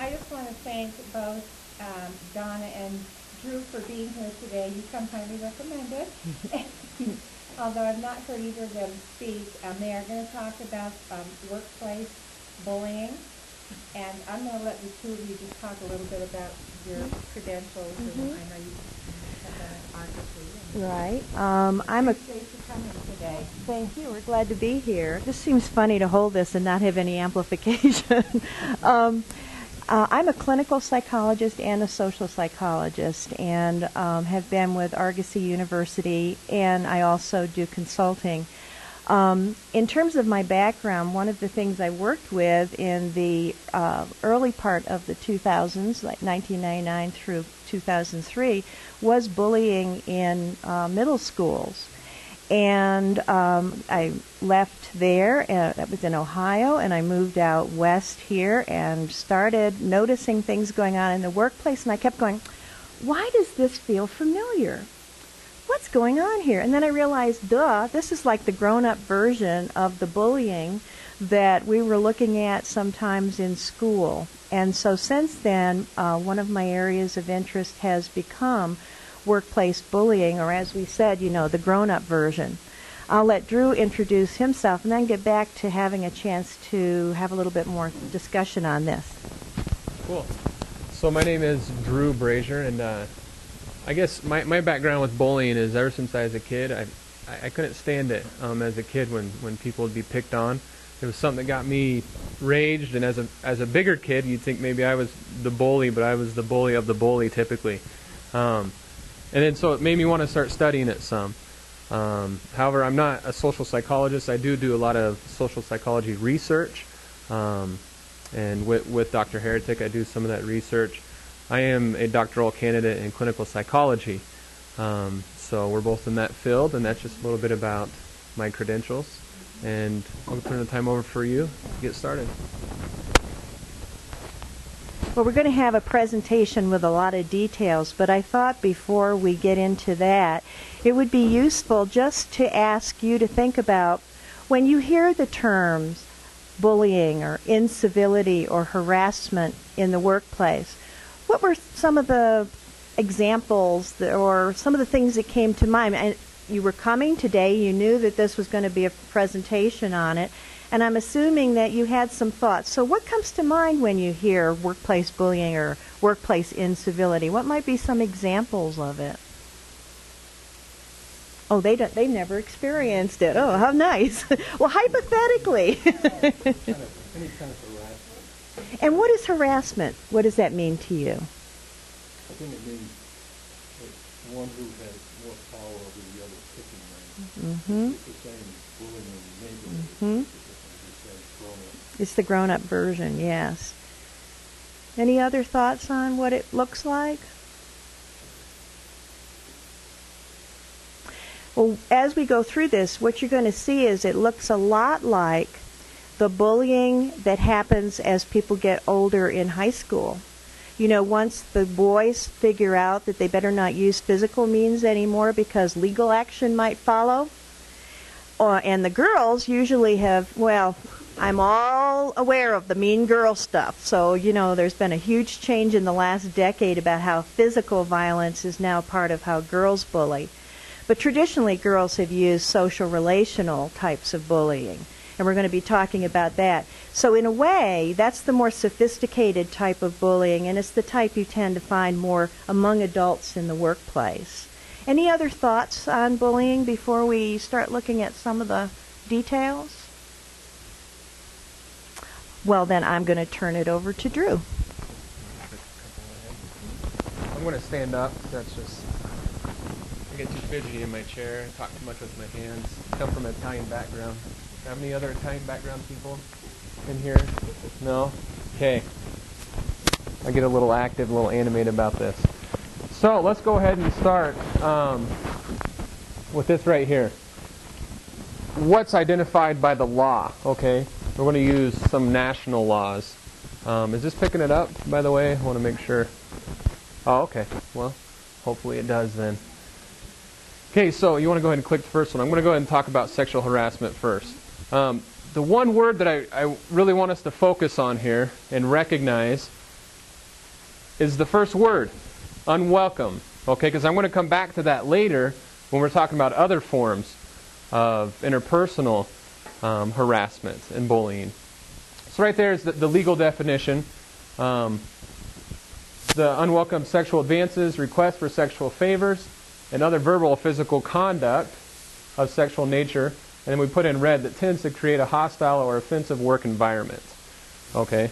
I just want to thank both Donna and Drew for being here today. You come highly recommended. Although I've not heard either of them speak, they are going to talk about workplace bullying. And I'm going to let the two of you just talk a little bit about your credentials. And I know you have an artistry. Right. I'm a. Thanks for coming today. Thank you. We're glad to be here. This seems funny to hold this and not have any amplification. I'm a clinical psychologist and a social psychologist, and have been with Argosy University, and I also do consulting. In terms of my background, one of the things I worked with in the early part of the 2000s, like 1999 through 2003, was bullying in middle schools. And I left there, that was in Ohio, and I moved out west here and started noticing things going on in the workplace, and I kept going, why does this feel familiar? What's going on here? And then I realized, duh, this is like the grown-up version of the bullying that we were looking at sometimes in school. And so since then, one of my areas of interest has become workplace bullying, or as we said, you know, the grown-up version. I'll let Drew introduce himself and then get back to having a chance to have a little bit more discussion on this. Cool. So my name is Drew Brazier, and I guess my background with bullying is ever since I was a kid, I couldn't stand it as a kid when people would be picked on. It was something that got me raged, and as a bigger kid, you'd think maybe I was the bully, but I was the bully of the bully typically. And then so it made me want to start studying it some. However, I'm not a social psychologist. I do a lot of social psychology research. And with Dr. Heretic, I do some of that research. I am a doctoral candidate in clinical psychology. So we're both in that field, and that's just a little bit about my credentials. And I'll turn the time over for you to get started. Well, we're going to have a presentation with a lot of details, but I thought before we get into that, it would be useful just to ask you to think about when you hear the terms bullying or incivility or harassment in the workplace, what were some of the examples or some of the things that came to mind? And you were coming today, you knew that this was going to be a presentation on it, and I'm assuming that you had some thoughts. So what comes to mind when you hear workplace bullying or workplace incivility? What might be some examples of it? Oh, they never experienced it. Oh, how nice. Well, hypothetically. Any kind of harassment. And what is harassment? What does that mean to you? I think it means that one who has more power over the other picking them. Mm-hmm. It's the same as bullying in the neighborhood. Mm-hmm. It's the grown-up version, yes. Any other thoughts on what it looks like? Well, as we go through this, what you're going to see is it looks a lot like the bullying that happens as people get older in high school. You know, once the boys figure out that they better not use physical means anymore because legal action might follow, and the girls usually have, well, I'm all aware of the mean girl stuff. So, you know, there's been a huge change in the last decade about how physical violence is now part of how girls bully. But traditionally, girls have used social relational types of bullying. And we're going to be talking about that. So in a way, that's the more sophisticated type of bullying, and it's the type you tend to find more among adults in the workplace. Any other thoughts on bullying before we start looking at some of the details? Well, then I'm going to turn it over to Drew. I'm going to stand up. That's just, I get too fidgety in my chair, talk too much with my hands. Come from an Italian background. Have any other Italian background people in here? No? Okay. I get a little active, a little animated about this. So let's go ahead and start with this right here. What's identified by the law, okay? We're going to use some national laws. Is this picking it up, by the way? I want to make sure. Oh, okay. Well, hopefully it does then. Okay, so you want to go ahead and click the first one. I'm going to go ahead and talk about sexual harassment first. The one word that I really want us to focus on here and recognize is the first word, unwelcome. Okay, because I'm going to come back to that later when we're talking about other forms of interpersonal harassment and bullying. So right there is the legal definition. The unwelcome sexual advances, requests for sexual favors, and other verbal or physical conduct of sexual nature. And then we put in red that tends to create a hostile or offensive work environment. Okay,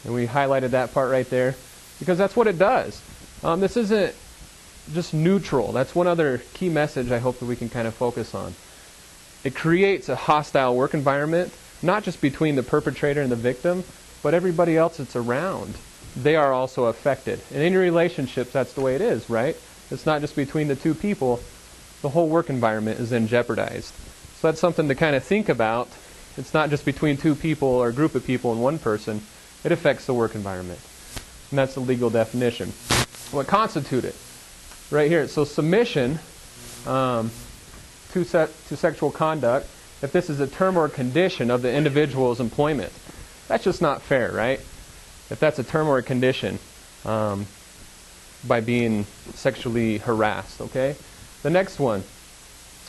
and we highlighted that part right there because that's what it does. This isn't just neutral. That's one other key message I hope that we can kind of focus on. It creates a hostile work environment, not just between the perpetrator and the victim, but everybody else that's around. They are also affected. And in your relationships, that's the way it is, right? It's not just between the two people. The whole work environment is then jeopardized. So that's something to kind of think about. It's not just between two people or a group of people and one person. It affects the work environment. And that's the legal definition. What constitutes it? Right here. So submission to sexual conduct, if this is a term or condition of the individual's employment. That's just not fair, right? If that's a term or a condition by being sexually harassed, okay? The next one,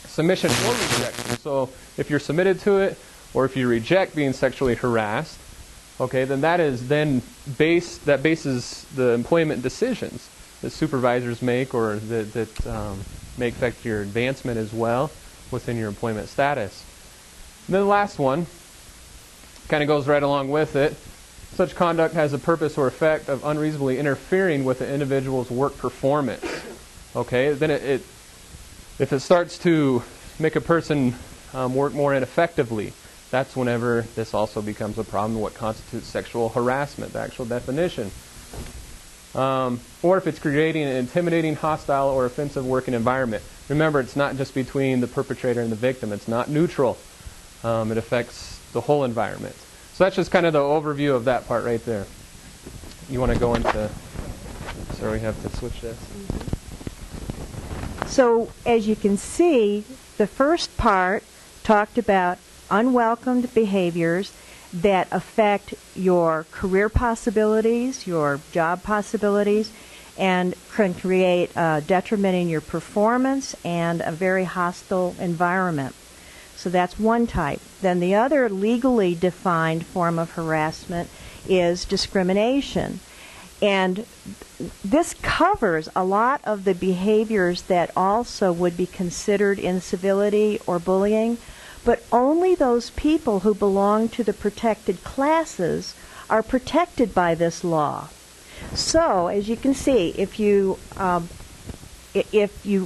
submission or rejection. So if you're submitted to it or if you reject being sexually harassed, okay, then that bases the employment decisions that supervisors make or that may affect your advancement as well within your employment status. And then the last one kind of goes right along with it. Such conduct has a purpose or effect of unreasonably interfering with the individual's work performance. Okay, then if it starts to make a person work more ineffectively, that's whenever this also becomes a problem, what constitutes sexual harassment, the actual definition. Or if it's creating an intimidating, hostile, or offensive working environment. Remember, it's not just between the perpetrator and the victim. It's not neutral. It affects the whole environment. So that's just kind of the overview of that part right there. You want to go into... Sorry, we have to switch this. So as you can see, the first part talked about unwelcomed behaviors that affect your career possibilities, your job possibilities, and can create a detriment in your performance and a very hostile environment. So that's one type. Then the other legally defined form of harassment is discrimination. And this covers a lot of the behaviors that also would be considered incivility or bullying, but only those people who belong to the protected classes are protected by this law. So, as you can see, if you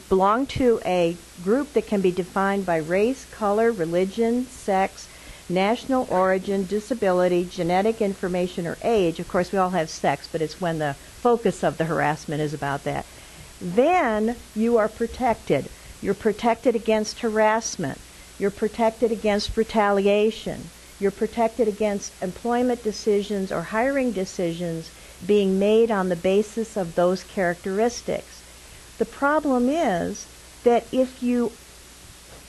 belong to a group that can be defined by race, color, religion, sex, national origin, disability, genetic information, or age, of course we all have sex, but it's when the focus of the harassment is about that, then you are protected. You're protected against harassment. You're protected against retaliation. You're protected against employment decisions or hiring decisions being made on the basis of those characteristics. The problem is that if you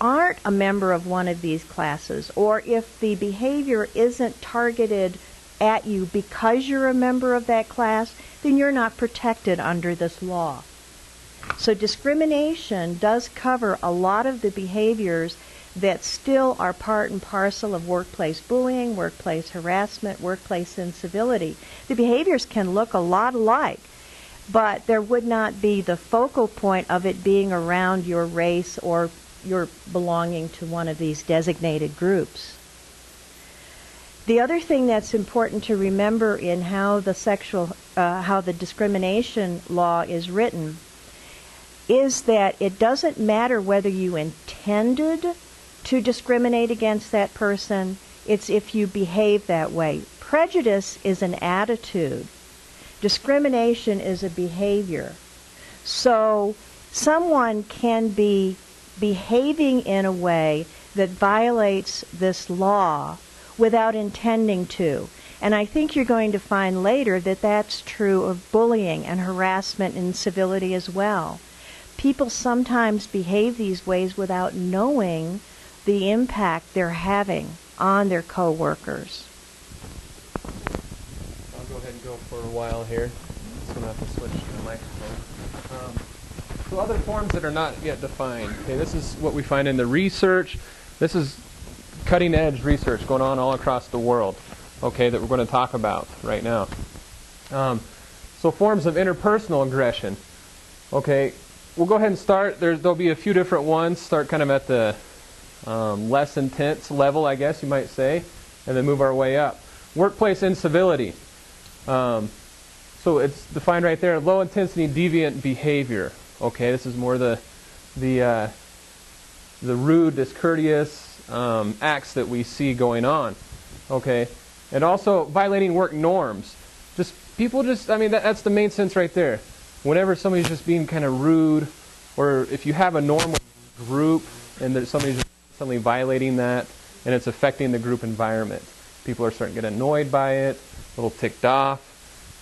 aren't a member of one of these classes, or if the behavior isn't targeted at you because you're a member of that class, then you're not protected under this law. So discrimination does cover a lot of the behaviors that still are part and parcel of workplace bullying, workplace harassment, workplace incivility. The behaviors can look a lot alike, but there would not be the focal point of it being around your race or your belonging to one of these designated groups. The other thing that's important to remember in how the discrimination law is written is that it doesn't matter whether you intended to discriminate against that person, it's if you behave that way. Prejudice is an attitude. Discrimination is a behavior. So someone can be behaving in a way that violates this law without intending to. And I think you're going to find later that that's true of bullying and harassment and civility as well. People sometimes behave these ways without knowing the impact they're having on their coworkers. I'll go ahead and go for a while here. So I'm going to have to switch to the microphone. So other forms that are not yet defined. Okay, this is what we find in the research. This is cutting edge research going on all across the world, okay, that we're going to talk about right now. So forms of interpersonal aggression. Okay, we'll go ahead and start. There'll be a few different ones. Start kind of at the less intense level, I guess you might say, and then move our way up. Workplace incivility. So it's defined right there, low intensity deviant behavior. Okay, this is more the rude, discourteous acts that we see going on. Okay, and also violating work norms. That's the main sense right there. Whenever somebody's just being kind of rude, or if you have a normal group and that somebody's just suddenly violating that, and it's affecting the group environment. People are starting to get annoyed by it, a little ticked off.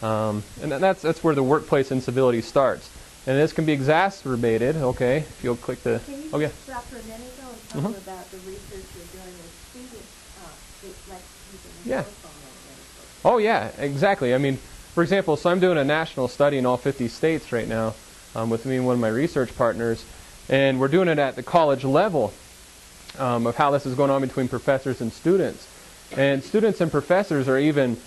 And that's where the workplace incivility starts. And this can be exacerbated, okay, if you'll click the... Can you Okay. just stop for a minute though and talk about the research you're doing with students, like using the Yeah. cell phone Oh, yeah, exactly. I mean, for example, so I'm doing a national study in all 50 states right now with me and one of my research partners, and we're doing it at the college level of how this is going on between professors and students. And students and professors are even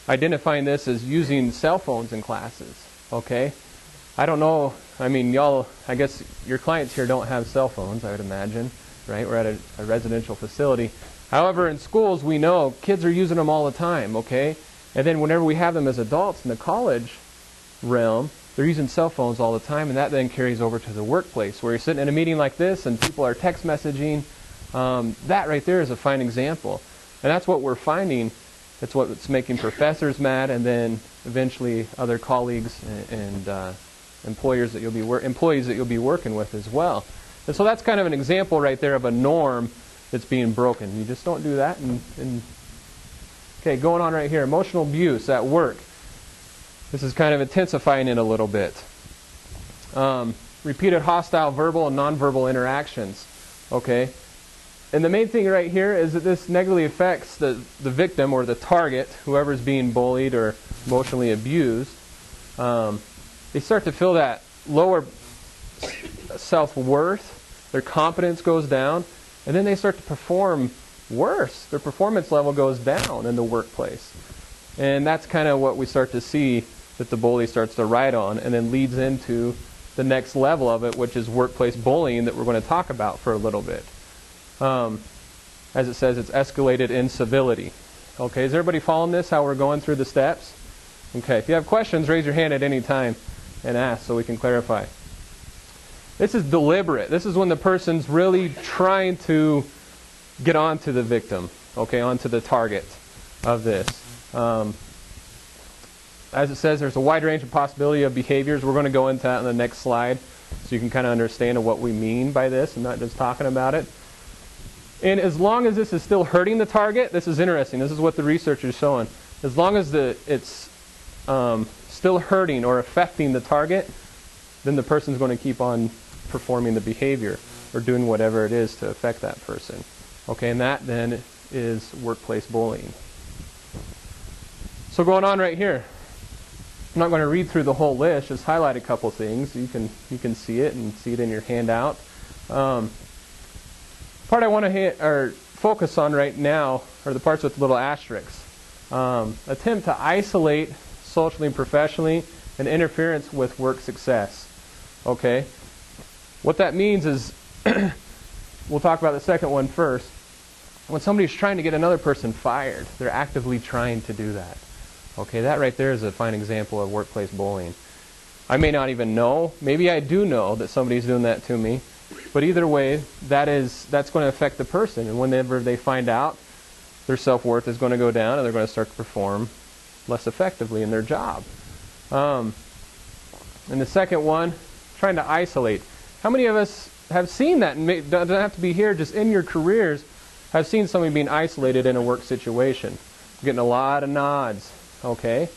identifying this as using cell phones in classes, okay? I don't know, I mean, y'all, I guess your clients here don't have cell phones, I would imagine, right? We're at a residential facility. However, in schools, we know kids are using them all the time, okay? And then whenever we have them as adults in the college realm, they're using cell phones all the time, and that then carries over to the workplace, where you're sitting in a meeting like this and people are text messaging. That right there is a fine example. And that's what we're finding. That's what's making professors mad, and then eventually other colleagues and employees that you'll be working with as well. And so that's kind of an example right there of a norm that's being broken. You just don't do that. Okay, going on right here, emotional abuse at work. This is kind of intensifying it a little bit. Repeated hostile verbal and nonverbal interactions. Okay. And the main thing right here is that this negatively affects the victim or the target, whoever's being bullied or emotionally abused. They start to feel that lower self-worth, their confidence goes down, and then they start to perform worse. Their performance level goes down in the workplace. And that's kind of what we start to see that the bully starts to ride on, and then leads into the next level of it, which is workplace bullying that we're going to talk about for a little bit. As it says, it's escalated incivility. Okay, is everybody following this, how we're going through the steps? Okay, if you have questions, raise your hand at any time and ask so we can clarify. This is deliberate. This is when the person's really trying to get onto the victim, okay, onto the target of this. As it says, there's a wide range of possibility of behaviors. We're going to go into that in the next slide so you can kind of understand what we mean by this and not just talking about it. And as long as this is still hurting the target, this is interesting. This is what the research is showing. As long as it's still hurting or affecting the target, then the person's going to keep on performing the behavior or doing whatever it is to affect that person. Okay, and that then is workplace bullying. So going on right here, I'm not going to read through the whole list, just highlight a couple things. You can see it and see it in your handout. Part I want to focus on right now are the parts with little asterisks. Attempt to isolate socially and professionally, and interference with work success. Okay? What that means is, we'll talk about the second one first. When somebody's trying to get another person fired, they're actively trying to do that. Okay, that right there is a fine example of workplace bullying. I may not even know, maybe I do know that somebody's doing that to me, but either way, that's going to affect the person, and whenever they find out, their self-worth is going to go down, and they're going to start to perform less effectively in their job. And the second one, trying to isolate. How many of us have seen that, and doesn't have to be here, just in your careers, have seen somebody being isolated in a work situation? I'm getting a lot of nods. Okay.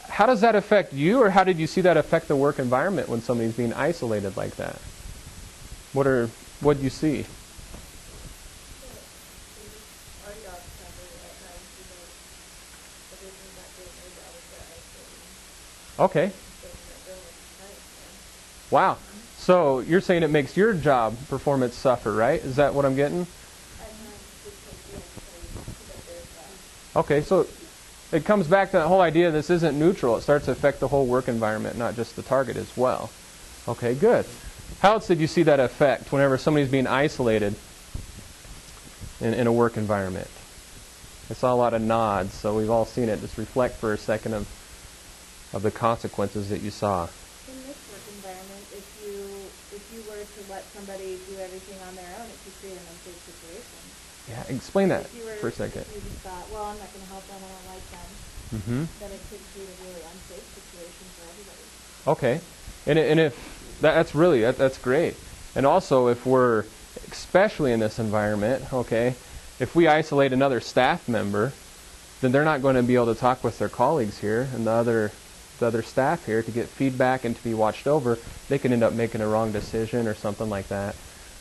How does that affect you, or how did you see that affect the work environment when somebody's being isolated like that? What do you see? Okay. Wow. So you're saying it makes your job performance suffer, right? Is that what I'm getting? Okay, so it comes back to that whole idea this isn't neutral. It starts to affect the whole work environment, not just the target as well. Okay, good. How else did you see that effect whenever somebody's being isolated in a work environment? I saw a lot of nods, so we've all seen it. Just reflect for a second of the consequences that you saw. In this work environment, if you were to let somebody do everything on their own, it could create an unsafe situation. Yeah, explain that If you were, for a second. If you just thought, well, I'm not going to help them, I don't like them, Mm-hmm. then it could create a really unsafe situation for everybody. Okay, and if that's great. And also, if we're especially in this environment, okay, if we isolate another staff member, then they're not going to be able to talk with their colleagues here and the other staff here to get feedback and to be watched over. They can end up making a wrong decision or something like that,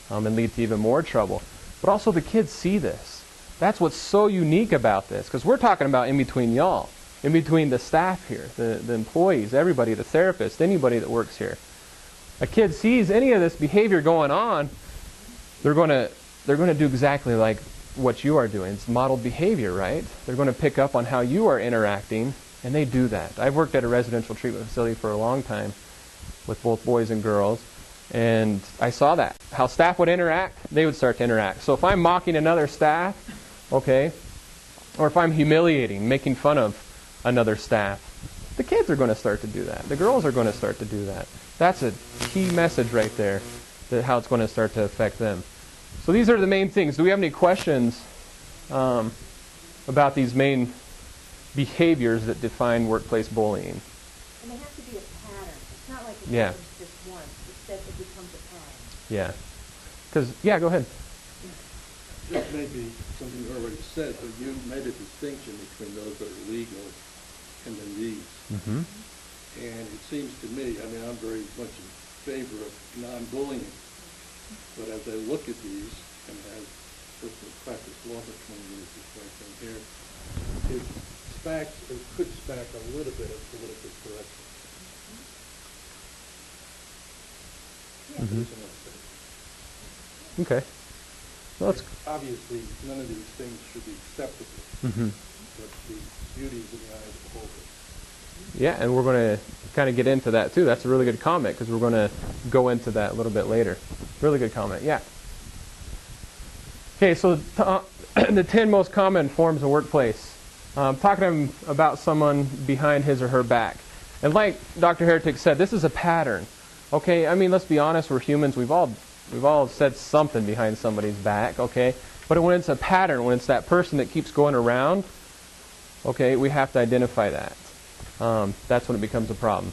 and lead to even more trouble. But also, the kids see this. That's what's so unique about this, because we're talking about in between y'all, in between the staff here, the employees, everybody, the therapist, anybody that works here. A kid sees any of this behavior going on, they're going to do exactly like what you are doing. It's modeled behavior, right? They're going to pick up on how you are interacting, and they do that. I've worked at a residential treatment facility for a long time with both boys and girls, and I saw that. How staff would interact, they would start to interact. So if I'm mocking another staff, okay, or if I'm humiliating, making fun of another staff, the kids are going to start to do that. The girls are going to start to do that. That's a key message right there, that how it's going to start to affect them. So these are the main things. Do we have any questions about these main behaviors that define workplace bullying? And they have to be a pattern. It's not like it Yeah. happens just once. Instead, it becomes a pattern. Yeah. Because, yeah, go ahead. This may be something you already said, but you made a distinction between those that are legal and the needs. Mm-hmm. And it seems to me, I mean, I'm very much in favor of non-bullying. But as I look at these, and as personally practiced law for 20 years before I came here, it could smack a little bit of political correctness. Mhm. That's what I'm saying. Okay. Well, it's, Obviously, none of these things should be acceptable, mhm. but the beauty is in the eye of the beholder. Yeah, and we're going to kind of get into that too. That's a really good comment, because we're going to go into that a little bit later. Really good comment. Yeah. Okay, so the 10 most common forms of workplace. Talking about someone behind his or her back. And like Dr. Heretic said, this is a pattern. Okay, I mean, let's be honest, we're humans. We've all said something behind somebody's back, okay? But when it's a pattern, when it's that person that keeps going around, okay, we have to identify that. That's when it becomes a problem.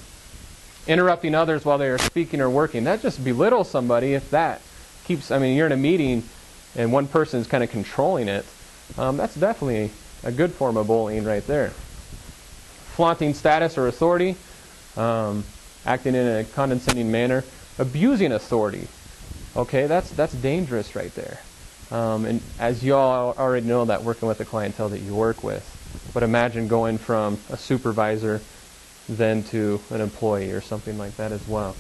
Interrupting others while they are speaking or working, that just belittles somebody if that keeps, I mean, you're in a meeting and one person is kind of controlling it. That's definitely a good form of bullying right there. Flaunting status or authority, acting in a condescending manner, abusing authority. Okay, that's dangerous right there. And as you all already know, that working with the clientele that you work with. But imagine going from a supervisor then to an employee or something like that as well.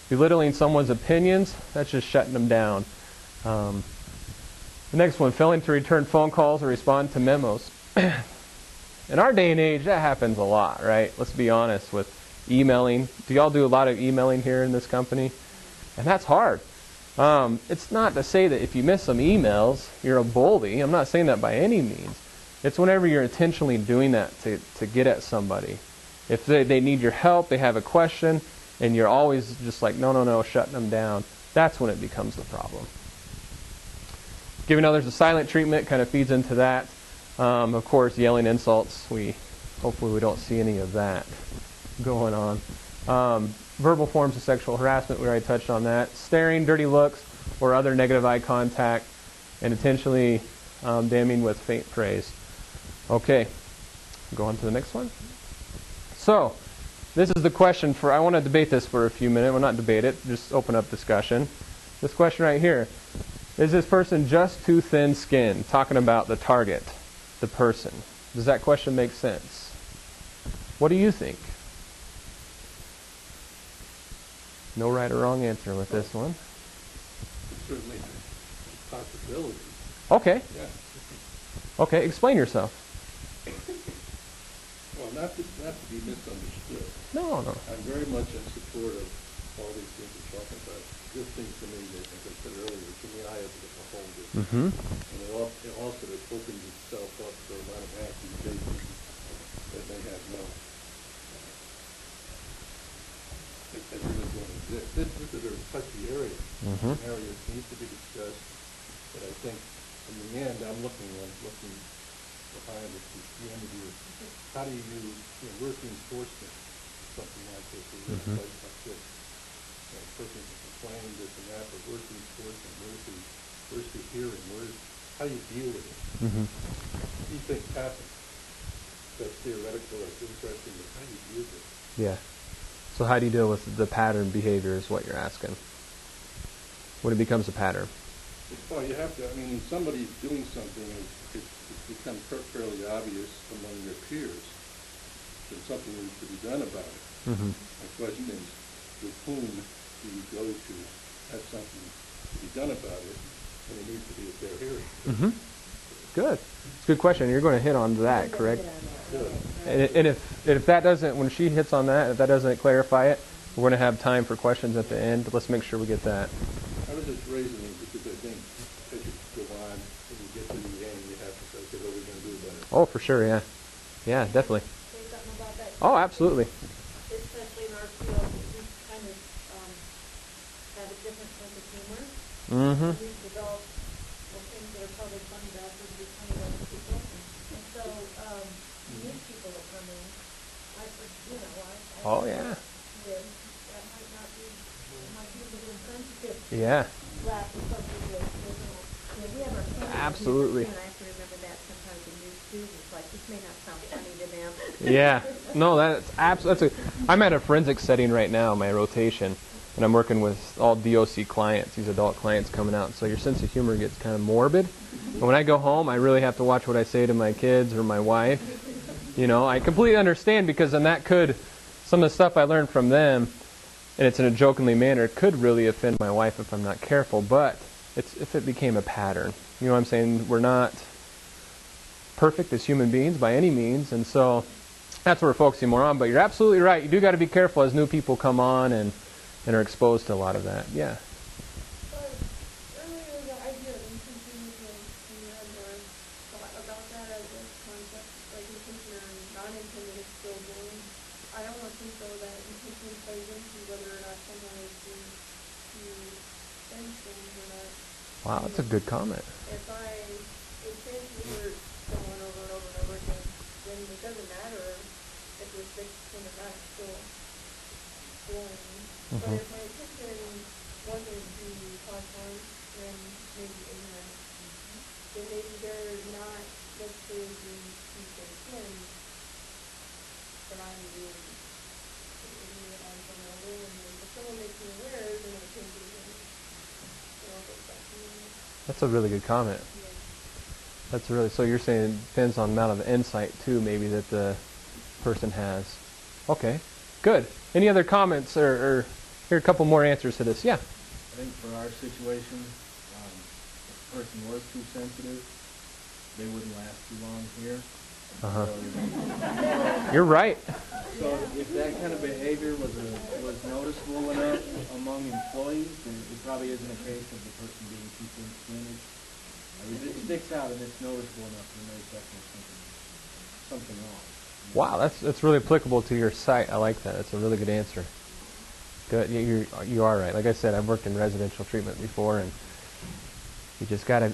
Belittling someone's opinions, that's just shutting them down. The next one, failing to return phone calls or respond to memos. In our day and age, that happens a lot, right? Let's be honest with emailing. Do y'all do a lot of emailing here in this company? And that's hard. It's not to say that if you miss some emails, you're a bully. I'm not saying that by any means. It's whenever you're intentionally doing that to get at somebody. If they need your help, they have a question, and you're always just like, no, shutting them down, that's when it becomes the problem. Giving others a silent treatment kind of feeds into that. Of course, yelling insults, hopefully we don't see any of that going on. Verbal forms of sexual harassment, we already touched on that. Staring, dirty looks, or other negative eye contact, and intentionally damning with faint praise. Okay, go on to the next one. So, this is the question I want to debate this for a few minutes. Well, not debate it, just open up discussion. This question right here. Is this person just too thin-skinned? Talking about the target, the person. Does that question make sense? What do you think? No right or wrong answer with this one. It's certainly a possibility. Okay. Yeah. Okay, explain yourself. Well, not to be misunderstood. No, no. I'm very much in support of all these things we're talking about. This seems to me, that, as I said earlier, to me, I have a whole different. Mm-hmm. And it also opens itself up for a lot of accusations that they have no, that really don't exist. This is a very touchy area. Mm-hmm. An area that needs to be discussed, but I think in the end, I'm looking behind the end of your, how do you use, where's the enforcement, something like this, or this Mhm. place like this? Person can complain, this and that, but where's the enforcement, where's the hearing, how do you deal with it? Mm-hmm. These things happen. That's theoretical, that's interesting, but how do you deal with it? Yeah. So how do you deal with the pattern behavior is what you're asking. When it becomes a pattern. Well, you have to, somebody's doing something and it's become fairly obvious among their peers that something needs to be done about it. Mm-hmm. My question is, with whom do you go to have something to be done about it, and it needs to be a fair hearing? Mm-hmm. Good. It's a good question. You're going to hit on that, correct? Good. And if that doesn't, when she hits on that, if that doesn't clarify it, we're going to have time for questions at the end. Let's make sure we get that. I was just raising it because I think as you go on, when you get to the end, you have to say, okay, what are we going to do about it? Oh, for sure, yeah. Yeah, definitely. Say something about that. Oh, absolutely. Especially in our field, we kind of have a different sense of humor. Mm-hmm. We've developed things that are probably funny to us would be funny to other people. And so new people that come in, I Oh, yeah. that might not be, might be a little sensitive. Yeah. Laugh or something that, we have our family Absolutely. and I have to remember that sometimes the new students, like, this may not sound funny to them. Yeah. No, I'm at a forensic setting right now, my rotation, and I'm working with all DOC clients, these adult clients coming out. So your sense of humor gets kind of morbid. And when I go home, I really have to watch what I say to my kids or my wife. I completely understand because then some of the stuff I learned from them, and it's in a jokingly manner, could really offend my wife if I'm not careful. But if it became a pattern, you know what I'm saying? We're not perfect as human beings by any means, and so that's what we're focusing more on. But you're absolutely right. You do got to be careful as new people come on and are exposed to a lot of that. Yeah. Earlier, the idea of intention, when you had more thought about that as a concept, like intention or non-intended exposure, I almost think though that intention plays into whether or not someone is going to sense things or not. Wow, that's a good comment. If things were going over and over and over again, then it doesn't matter if we're 6 when the back still going. But if my intention wasn't to cause harm, then maybe ignorant, then maybe they're not necessarily being too concerned that I'm being ignorant on some level, and then if someone makes me aware, then I can be, goes back to me. That's a really good comment. So you're saying it depends on the amount of insight too, maybe that the person has. Okay, good. Any other comments or here are a couple more answers to this? Yeah. I think for our situation, if the person was too sensitive, they wouldn't last too long here. You're right. So if that kind of behavior was noticeable enough among employees, then it probably isn't a case of the person being too thin-skinned. If it sticks out and it's noticeable enough, then there's definitely something wrong. Wow, that's really applicable to your site. I like that. That's a really good answer. Good. You are right. Like I said, I've worked in residential treatment before, and you just gotta.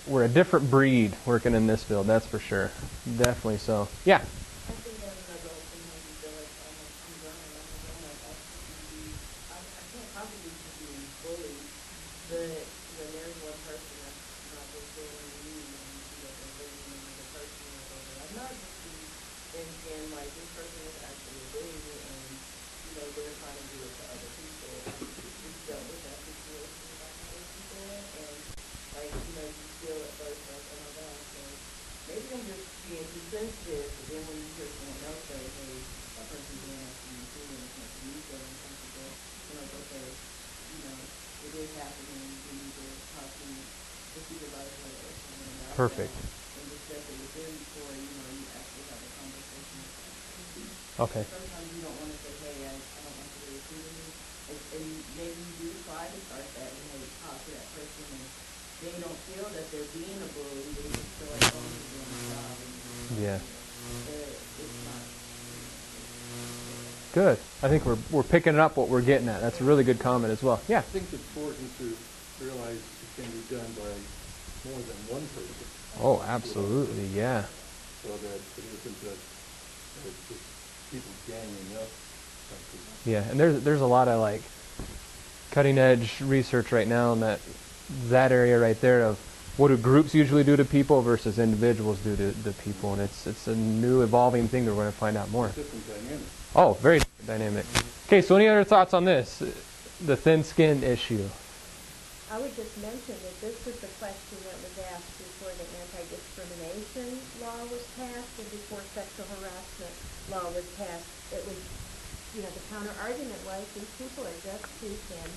We're a different breed working in this field. That's for sure. Definitely so. Yeah. I think that another thing might be feel like I'm drowning. I can't possibly be employed, but when there's one person that's not just doing you and you see that they're bringing in another person or whatever, I'm not just and like this person is actually big and they're trying to do it to other people. We've dealt with that situation with other people, and like you feel at first like, oh my gosh, maybe I'm just being too sensitive, but then when you Perfect. And discuss it with them before, you actually have a conversation with them. Okay. Sometimes you don't want to say, hey, I don't want you to receive me. And maybe you do try to start that and hey, talk to that person and they don't feel that they're being a bully. They just feel like, oh, you're doing a job. And, Yeah. it's not. Good. I think we're picking up what we're getting at. That's a really good comment as well. Yeah. I think it's important to realize it can be done by more than one person. Oh, absolutely. Yeah. So that it isn't just people ganging up something. Yeah, and there's a lot of like cutting edge research right now in that area right there of what do groups usually do to people versus individuals do to people, and it's a new evolving thing that we're going to find out more. Different dynamic. Oh, very dynamic. Okay, so any other thoughts on this? The thin skin issue. I would just mention that this was the question that was asked before the anti-discrimination law was passed and before sexual harassment law was passed. It was, the counter-argument was these people are just too thin.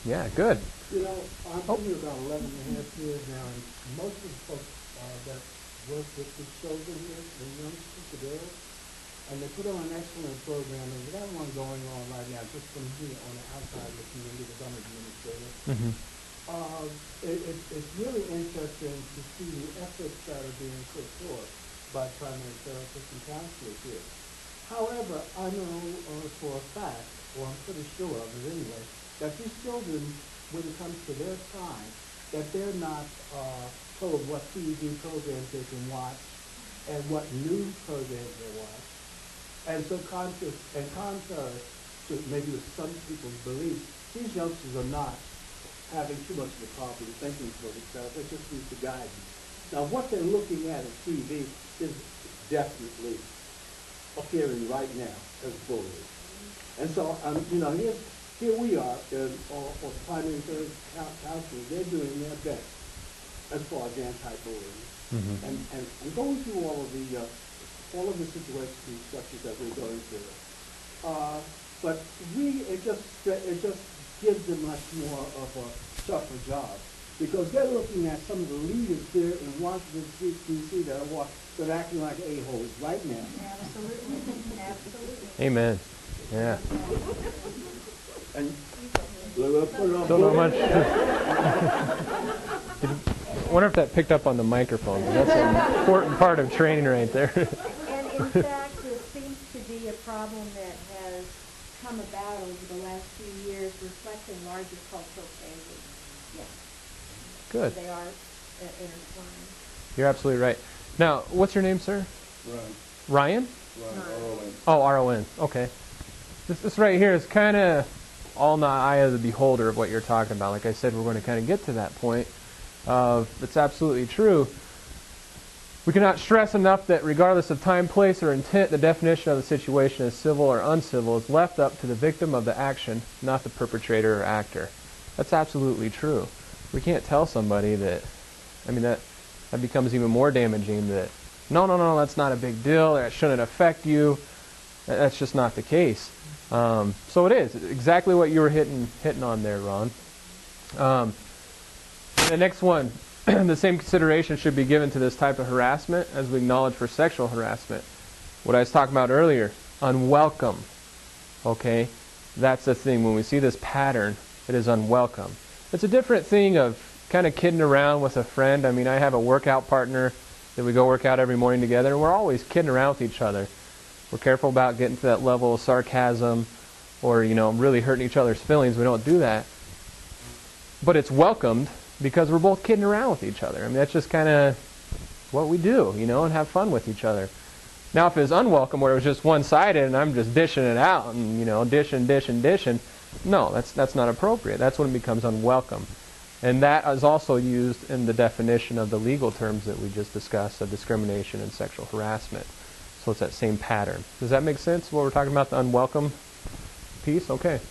Yeah, good. I've been here about 11 and a half years now, and most of the folks that work with the children here, the youngsters, the girls, and they put on an excellent program, and we got one going on right now, just from here on the outside looking in, because I'm a administrator. Mm-hmm. It's really interesting to see the efforts that are being put forth by primary therapists and counselors here. However, I know for a fact, or I'm pretty sure of it anyway, that these children, when it comes to their time, that they're not told what TV programs they can watch and what news programs they watch. And so contrary to maybe some people's beliefs, these youngsters are not having too much of a problem thinking for themselves. They just need the guidance. Now, what they're looking at TV is definitely appearing right now as bullying. And so, here we are, or primary care counselors, they're doing their best as far as anti-bullying. Mm-hmm. And going through all of the situations and structures that we're going through. But it just gives them much more of a tougher job, because they're looking at some of the leaders here in Washington, D.C. that are acting like a-holes right now. Absolutely. Absolutely. Amen. Yeah. And we'll put it on Don't know board. much. I wonder if that picked up on the microphone. That's an important part of training right there. And in fact, this seems to be a problem that has come about over the last few years, reflecting larger cultural changes. Yes. Good. They are intertwined. You're absolutely right. Now, what's your name, sir? Ryan? Ron, R-O-N. Oh, R-O-N. Okay. This right here is kind of all in the eye of the beholder of what you're talking about. Like I said, we're going to kind of get to that point of it's absolutely true. We cannot stress enough that regardless of time, place, or intent, the definition of the situation as civil or uncivil is left up to the victim of the action, not the perpetrator or actor. That's absolutely true. We can't tell somebody that, that becomes even more damaging, that, no, that's not a big deal, that shouldn't affect you. That's just not the case. So it is exactly what you were hitting on there, Ron. The next one, the same consideration should be given to this type of harassment as we acknowledge for sexual harassment. What I was talking about earlier, unwelcome. Okay, that's the thing. When we see this pattern, it is unwelcome. It's a different thing of kind of kidding around with a friend. I have a workout partner that we go work out every morning together, and we're always kidding around with each other. We're careful about getting to that level of sarcasm or, really hurting each other's feelings. We don't do that. But it's welcomed because we're both kidding around with each other. That's just kind of what we do, and have fun with each other. Now, if it's unwelcome, where it was just one-sided and I'm just dishing it out and, dishing, no, that's not appropriate. That's when it becomes unwelcome. And that is also used in the definition of the legal terms that we just discussed of discrimination and sexual harassment. So it's that same pattern. Does that make sense, what we're talking about, the unwelcome piece? Okay.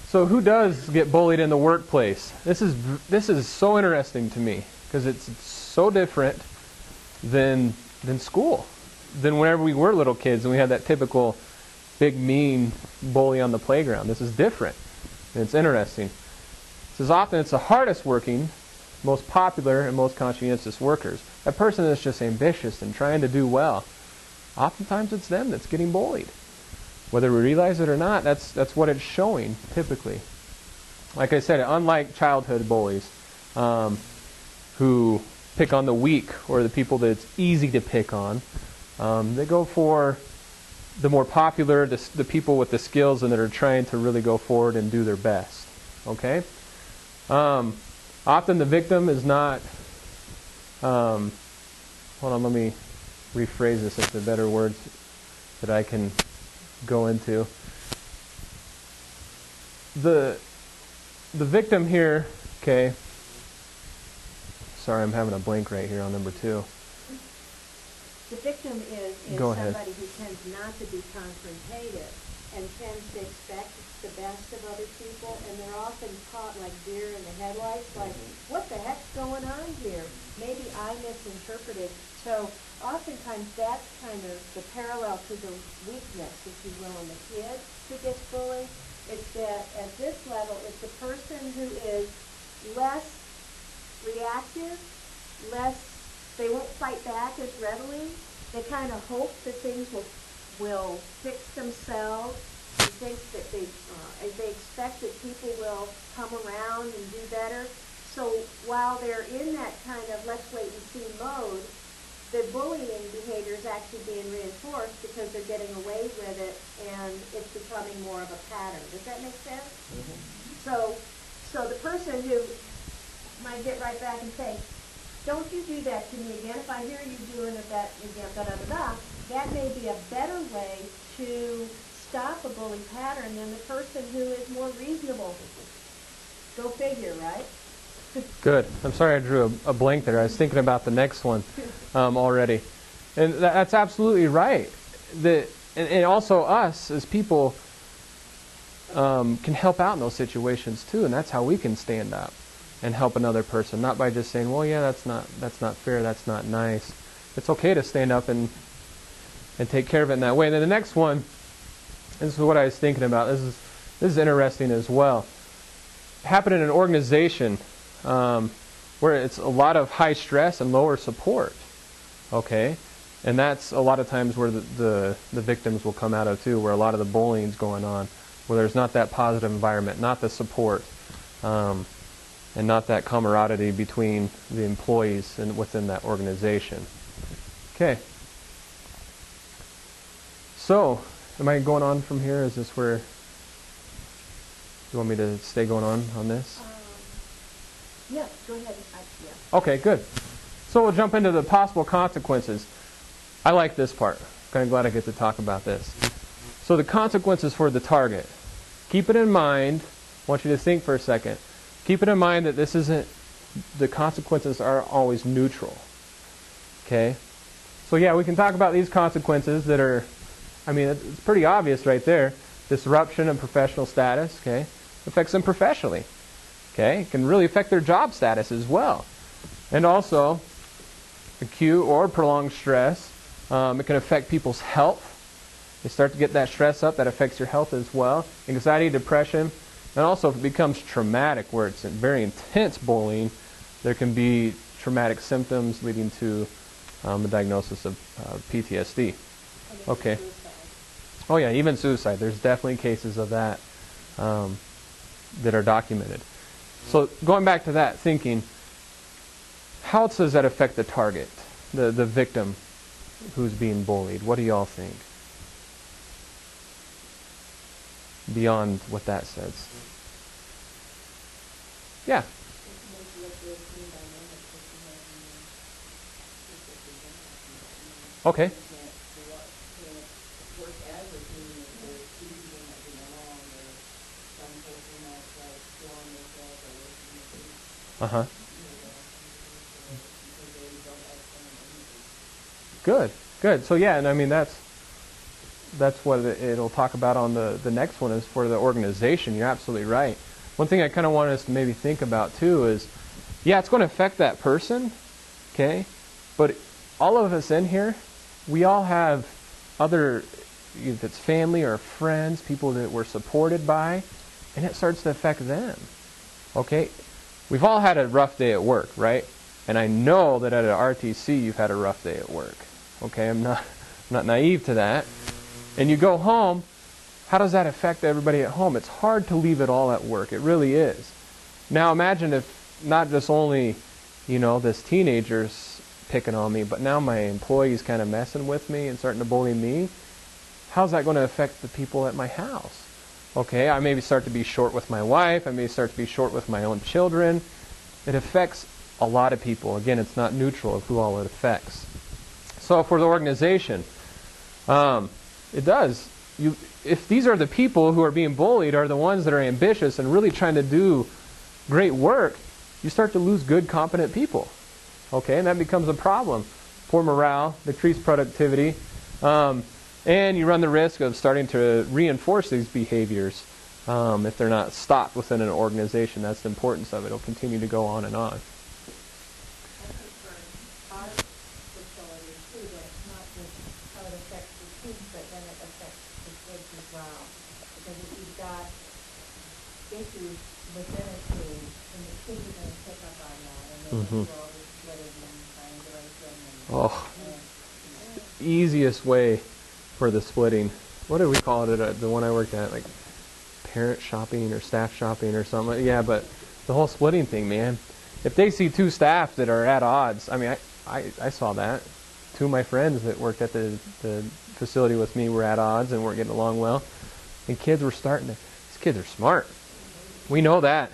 So who does get bullied in the workplace? This is so interesting to me because it's so different than school, than whenever we were little kids and we had that typical big mean bully on the playground. This is different, and it's interesting. It says often it's the hardest working most popular and most conscientious workers. That person is just ambitious and trying to do well. Oftentimes it's them that's getting bullied. Whether we realize it or not, that's what it's showing typically. Like I said, unlike childhood bullies who pick on the weak or the people that it's easy to pick on, they go for the more popular, the people with the skills and that are trying to really go forward and do their best. Okay? Often the victim is not, hold on, let me rephrase this into better words that I can go into. The victim here, okay, sorry, I'm having a blank right here on number 2. The victim is Go ahead. somebody who tends not to be confrontative and tends to expect the best of other people, and they're often caught like deer in the headlights, like, what the heck's going on here? Maybe I misinterpreted. So oftentimes that's kind of the parallel to the weakness, if you will, in the kid who gets bullied. It's that at this level, it's the person who is less reactive, they won't fight back as readily. They kind of hope that things will fix themselves. They think that they expect that people will come around and do better. So while they're in that kind of let's wait and see mode, the bullying behavior is actually being reinforced because they're getting away with it and it's becoming more of a pattern. Does that make sense? Mm-hmm. So the person who might get right back and say, don't you do that to me again. If I hear you doing that again, that may be a better way to stop a bully pattern than the person who is more reasonable. Go figure, right? Good. I'm sorry I drew a blank there. I was thinking about the next one already. And that's absolutely right. And also us as people can help out in those situations too, and that's how we can stand up and help another person, not by just saying, well, yeah, that's not fair, that's not nice. It's okay to stand up and take care of it in that way. And then the next one, this is what I was thinking about. This is interesting as well. It happened in an organization where it's a lot of high stress and lower support. Okay? And that's a lot of times where the victims will come out of too, where a lot of the bullying is going on, where there's not that positive environment, not the support, and not that camaraderie between the employees and within that organization. Okay. So, am I going on from here? Is this where you want me to stay going on this? Yeah, go ahead. Okay, good. So we'll jump into the possible consequences. I like this part. Kind of glad I get to talk about this. So the consequences for the target. Keep it in mind. I want you to think for a second. Keep it in mind that this isn't, the consequences are always neutral. Okay? So yeah, we can talk about these consequences that are, I mean, it's pretty obvious right there. Disruption of professional status, okay? Affects them professionally. Okay? It can really affect their job status as well. And also, acute or prolonged stress. It can affect people's health. They start to get that stress up, that affects your health as well. Anxiety, depression. And also, if it becomes traumatic, where it's very intense bullying, there can be traumatic symptoms leading to a diagnosis of PTSD. Okay. Oh yeah, even suicide. There's definitely cases of that that are documented. So going back to that thinking, how else does that affect the target, the victim who's being bullied? What do y'all think? Beyond what that says. Yeah. Okay. Uh-huh. Good, good. So yeah, and I mean that's what it'll talk about on the next one is for the organization. You're absolutely right. One thing I kind of want us to maybe think about too is, yeah, it's going to affect that person, okay? But all of us in here, we all have other, if it's family or friends, people that we're supported by, and it starts to affect them, okay? we've all had a rough day at work, right? And I know that at an RTC you've had a rough day at work. Okay, I'm not naive to that. And you go home, how does that affect everybody at home? It's hard to leave it all at work. It really is. Now imagine if not just only, this teenager's picking on me, but now my employee's kind of messing with me and starting to bully me. How's that going to affect the people at my house? Okay, I maybe start to be short with my wife. I may start to be short with my own children. It affects a lot of people. Again, it's not neutral of who all it affects. So for the organization, it does. If these are the people who are being bullied are the ones that are ambitious and really trying to do great work, you start to lose good, competent people. Okay, and that becomes a problem. Poor morale, decreased productivity, and you run the risk of starting to reinforce these behaviors if they're not stopped within an organization. That's the importance of it. It'll continue to go on and on. I think for our facility too, that it's not just how it affects the kids, but then it affects the kids as well. Because if you've got issues within a team, then the kids are going to pick up on that, and they're going to do all this splitting and triangulation and Easiest way for the splitting. What do we call it at the one I worked at? Like parent shopping or staff shopping or something. Yeah, but the whole splitting thing, man. If they see two staff that are at odds, I mean, I saw that. Two of my friends that worked at the facility with me were at odds and weren't getting along well. And kids were these kids are smart. We know that.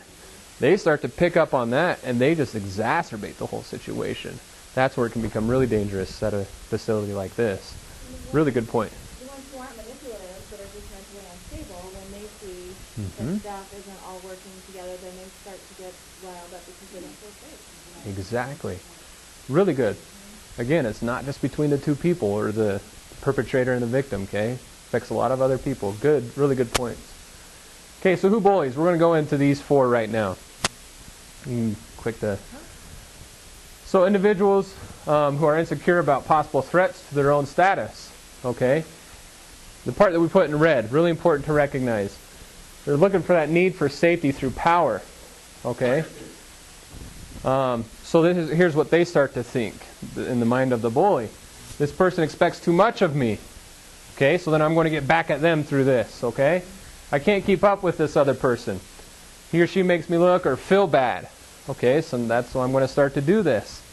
They start to pick up on that and they just exacerbate the whole situation. That's where it can become really dangerous at a facility like this. Really good point. The ones who aren't manipulative, but are just mentally unstable, when they see that staff isn't all working together, then they start to get riled up because they don't feel safe. Exactly. Really good. Again, it's not just between the two people or the perpetrator and the victim, okay? It affects a lot of other people. Good, really good points. Okay, so who bullies? We're going to go into these four right now. So individuals who are insecure about possible threats to their own status, okay? The part that we put in red, really important to recognize. They're looking for that need for safety through power, okay? So here's what they start to think in the mind of the bully. This person expects too much of me, okay? So then I'm going to get back at them through this, okay? I can't keep up with this other person. He or she makes me look or feel bad, okay? So that's why I'm going to start to do this.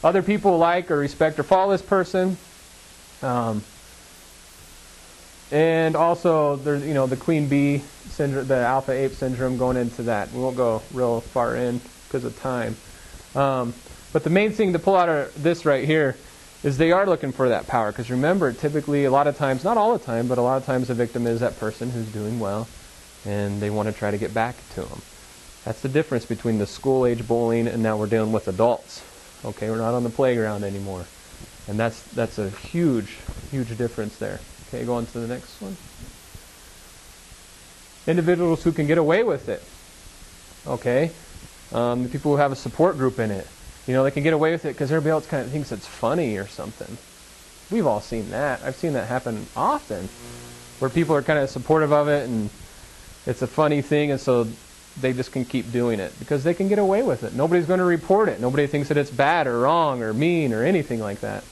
Other people like or respect or follow this person. And also, there's the queen bee syndrome, the alpha ape syndrome going into that. We won't go real far in because of time. But the main thing to pull out of this right here is they are looking for that power. Because remember, typically, a lot of times, not all the time, but a lot of times the victim is that person who's doing well. And they want to try to get back to them. That's the difference between the school-age bullying and now we're dealing with adults. Okay, we're not on the playground anymore. And that's a huge, huge difference there. Okay, go on to the next one. Individuals who can get away with it. Okay, the people who have a support group in it. They can get away with it because everybody else kind of thinks it's funny or something. We've all seen that. I've seen that happen often, where people are kind of supportive of it and it's a funny thing, and so they just can keep doing it because they can get away with it. Nobody's going to report it. Nobody thinks that it's bad or wrong or mean or anything like that.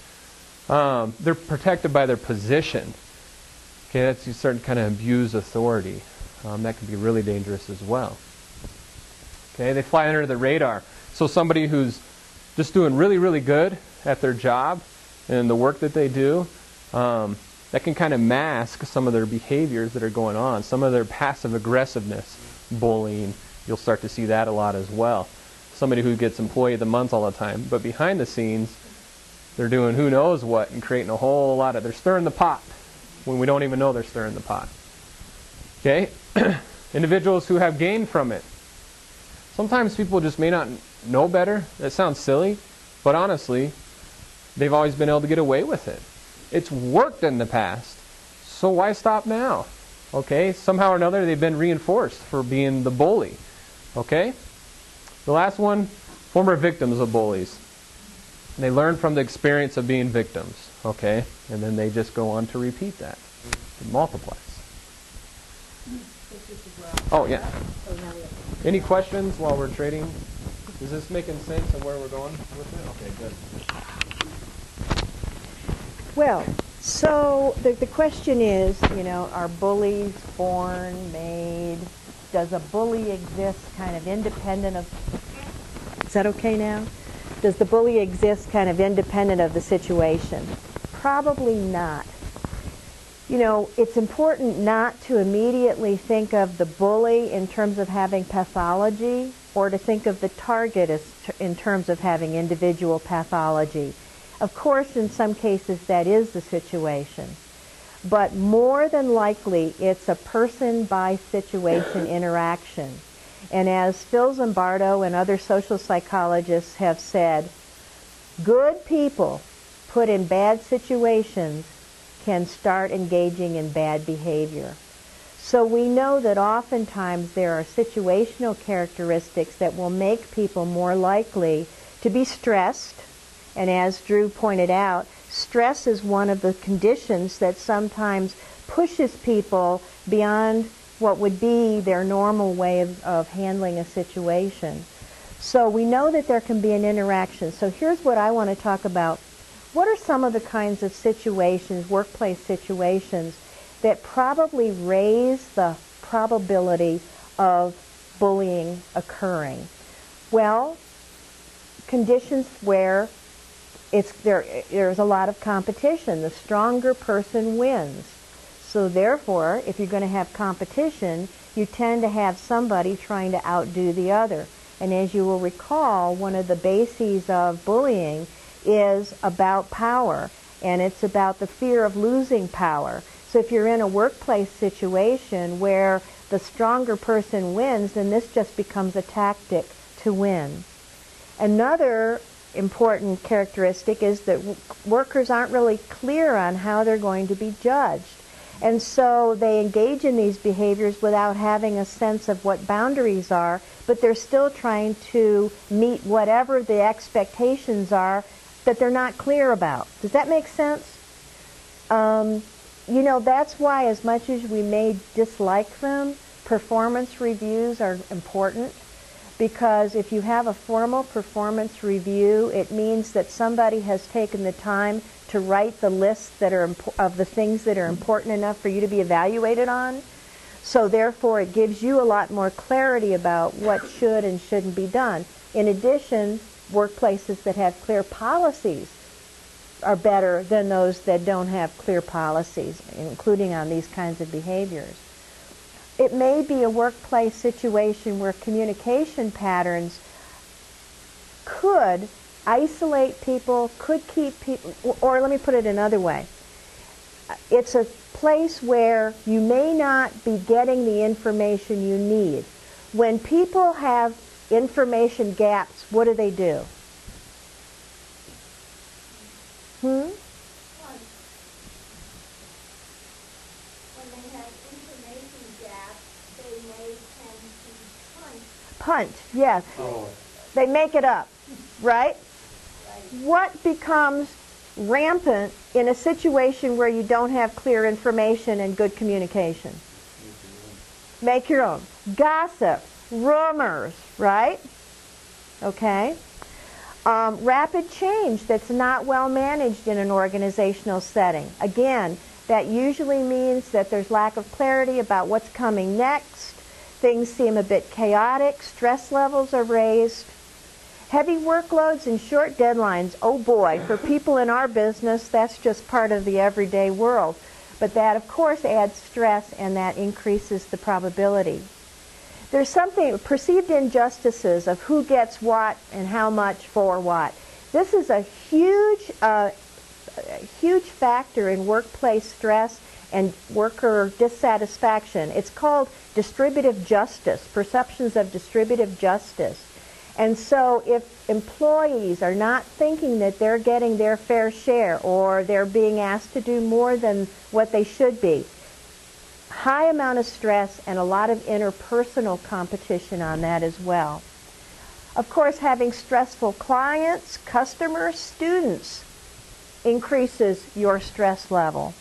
They're protected by their position. Okay, that's you start to kind of abuse authority. That can be really dangerous as well. Okay, they fly under the radar. So somebody who's just doing really, really good at their job and the work that they do, that can kind of mask some of their behaviors that are going on, some of their passive aggressiveness, bullying. You'll start to see that a lot as well. Somebody who gets employee of the month all the time, but behind the scenes, they're doing who knows what and creating a whole lot of, they're stirring the pot when we don't even know they're stirring the pot. Okay? Individuals who have gained from it. Sometimes people just may not know better. That sounds silly, but honestly, they've always been able to get away with it. It's worked in the past, so why stop now? Okay? Somehow or another, they've been reinforced for being the bully. Okay? The last one, former victims of bullies. They learn from the experience of being victims. Okay? And then they just go on to repeat that. It multiplies. Oh, yeah. So now we have Any questions while we're trading? Is this making sense of where we're going with it? Okay, good. Well, so the question is, are bullies born, made? Does a bully exist kind of independent of... Is that okay now? Does the bully exist kind of independent of the situation? Probably not. It's important not to immediately think of the bully in terms of having pathology or to think of the target in terms of having individual pathology. Of course, in some cases, that is the situation. But more than likely, it's a person-by-situation interaction. And as Phil Zimbardo and other social psychologists have said, good people put in bad situations can start engaging in bad behavior. So we know that oftentimes there are situational characteristics that will make people more likely to be stressed. And as Drew pointed out, stress is one of the conditions that sometimes pushes people beyond what would be their normal way of handling a situation. So we know that there can be an interaction. So here's what I want to talk about. What are some of the kinds of situations, workplace situations, that probably raise the probability of bullying occurring? Well, conditions where there's a lot of competition. The stronger person wins. So therefore, if you're going to have competition, you tend to have somebody trying to outdo the other. And as you will recall, one of the bases of bullying is about power, and it's about the fear of losing power. So if you're in a workplace situation where the stronger person wins, then this just becomes a tactic to win. Another important characteristic is that workers aren't really clear on how they're going to be judged. And so they engage in these behaviors without having a sense of what boundaries are, but they're still trying to meet whatever the expectations are that they're not clear about. Does that make sense? That's why as much as we may dislike them, performance reviews are important. Because if you have a formal performance review, it means that somebody has taken the time to write the lists that are of the things that are important enough for you to be evaluated on. So therefore, it gives you a lot more clarity about what should and shouldn't be done. In addition, workplaces that have clear policies are better than those that don't have clear policies, including on these kinds of behaviors. It may be a workplace situation where communication patterns could isolate people, could keep people, or let me put it another way. It's a place where you may not be getting the information you need. When people have information gaps, what do? When they have information gaps, they may tend to Punt, yes. Oh, They make it up, right? What becomes rampant in a situation where you don't have clear information and good communication? Make your own. Gossip, rumors, right? Okay. Rapid change that's not well managed in an organizational setting. Again, that usually means that there's lack of clarity about what's coming next. Things seem a bit chaotic. Stress levels are raised. Heavy workloads and short deadlines. Oh boy, for people in our business, that's just part of the everyday world. But that, of course, adds stress, and that increases the probability. There's something, perceived injustices of who gets what and how much for what. This is a huge factor in workplace stress and worker dissatisfaction. It's called distributive justice, perceptions of distributive justice. And so if employees are not thinking that they're getting their fair share or they're being asked to do more than what they should be, high amount of stress and a lot of interpersonal competition on that as well. Of course, having stressful clients, customers, students increases your stress level.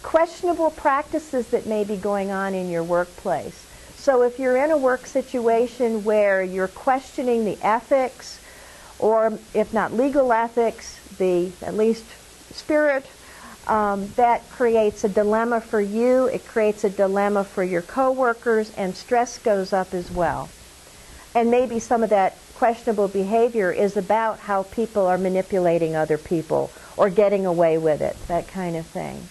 Questionable practices that may be going on in your workplace. So if you're in a work situation where you're questioning the ethics, or if not legal ethics, the at least spirit, that creates a dilemma for you, it creates a dilemma for your coworkers, and stress goes up as well. And maybe some of that questionable behavior is about how people are manipulating other people or getting away with it, that kind of thing.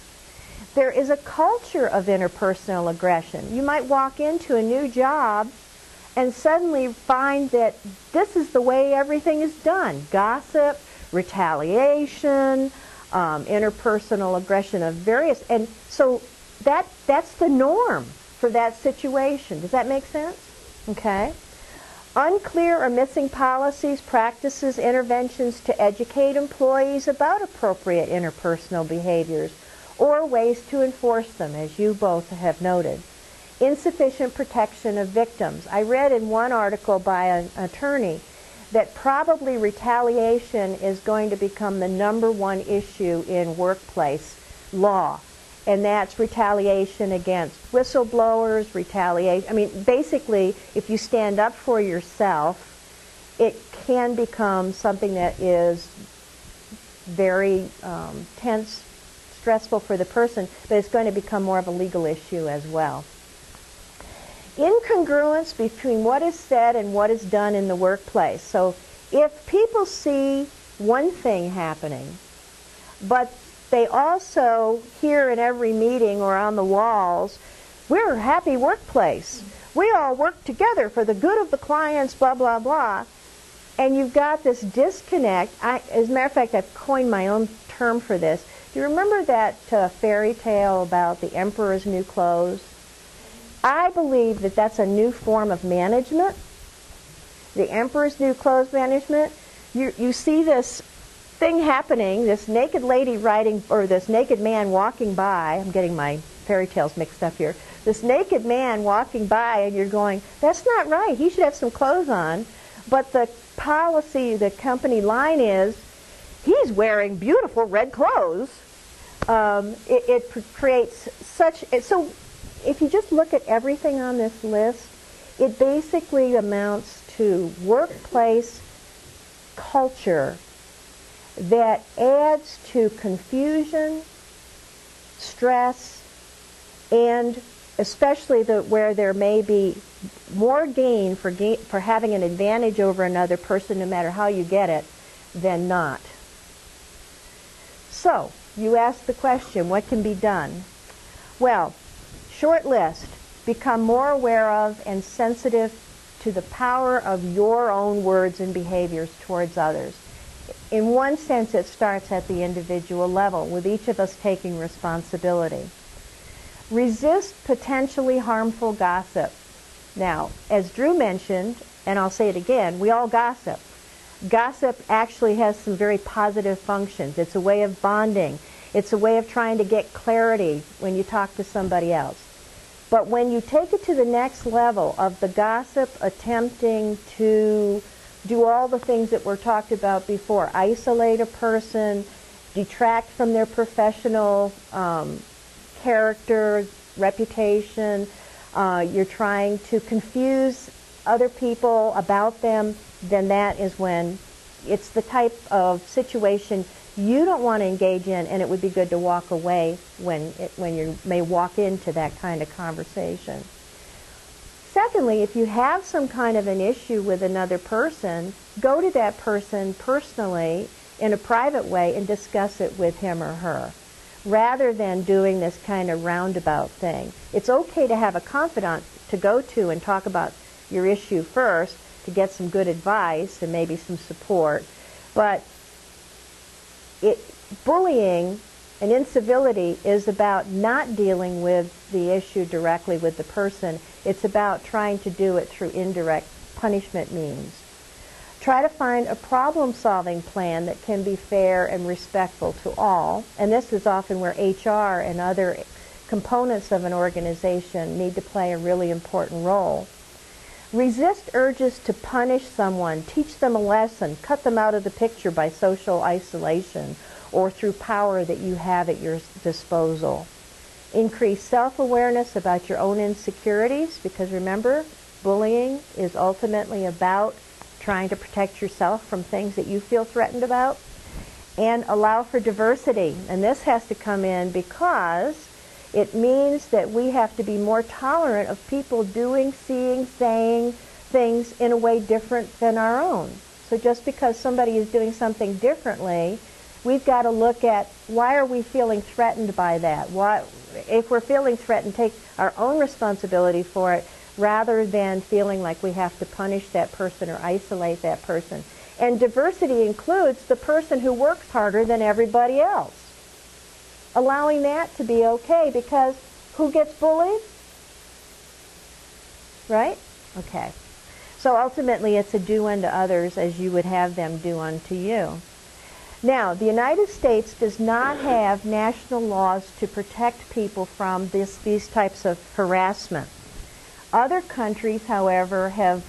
There is a culture of interpersonal aggression. You might walk into a new job and suddenly find that this is the way everything is done. Gossip, retaliation, interpersonal aggression of various, and so that's the norm for that situation. Does that make sense? Okay. Unclear or missing policies, practices, interventions to educate employees about appropriate interpersonal behaviors or ways to enforce them, as you both have noted. Insufficient protection of victims. I read in one article by an attorney that probably retaliation is going to become the #1 issue in workplace law. And that's retaliation against whistleblowers, retaliation. I mean, basically, if you stand up for yourself, it can become something that is very tense, stressful for the person, but it's going to become more of a legal issue as well. Incongruence between what is said and what is done in the workplace. So if people see one thing happening, but they also hear in every meeting or on the walls, we're a happy workplace. We all work together for the good of the clients, blah, blah, blah. And you've got this disconnect. As a matter of fact, I've coined my own term for this. Do you remember that fairy tale about the emperor's new clothes? I believe that that's a new form of management. The emperor's new clothes management. You see this thing happening, this naked lady riding, or this naked man walking by. I'm getting my fairy tales mixed up here. This naked man walking by, and you're going, that's not right. He should have some clothes on. But the policy, the company line is, he's wearing beautiful red clothes. It creates such. So if you just look at everything on this list, it basically amounts to workplace culture that adds to confusion, stress, and especially where there may be more gain for having an advantage over another person, no matter how you get it, than not. So, you ask the question, what can be done? Well, short list. Become more aware of and sensitive to the power of your own words and behaviors towards others. In one sense, it starts at the individual level, with each of us taking responsibility. Resist potentially harmful gossip. Now, as Drew mentioned, and I'll say it again, we all gossip. Gossip actually has some very positive functions. It's a way of bonding. It's a way of trying to get clarity when you talk to somebody else. But when you take it to the next level of the gossip attempting to do all the things that were talked about before, isolate a person, detract from their professional character, reputation, you're trying to confuse other people about them, then that is when it's the type of situation you don't want to engage in, and it would be good to walk away when you may walk into that kind of conversation. Secondly, if you have some kind of an issue with another person, go to that person personally in a private way and discuss it with him or her, rather than doing this kind of roundabout thing. It's okay to have a confidant to go to and talk about your issue first to get some good advice and maybe some support, but bullying and incivility is about not dealing with the issue directly with the person. It's about trying to do it through indirect punishment means. Try to find a problem-solving plan that can be fair and respectful to all, and this is often where HR and other components of an organization need to play a really important role. Resist urges to punish someone, teach them a lesson, cut them out of the picture by social isolation or through power that you have at your disposal. increase self-awareness about your own insecurities, because remember, bullying is ultimately about trying to protect yourself from things that you feel threatened about, and allow for diversity. And this has to come in because it means that we have to be more tolerant of people doing, seeing, saying things in a way different than our own. So just because somebody is doing something differently, we've got to look at why are we feeling threatened by that? Why, if we're feeling threatened, take our own responsibility for it rather than feeling like we have to punish that person or isolate that person. And diversity includes the person who works harder than everybody else. Allowing that to be okay, because who gets bullied? Right? Okay. So ultimately it's a do unto others as you would have them do unto you. Now, the United States does not have national laws to protect people from these types of harassment. Other countries, however, have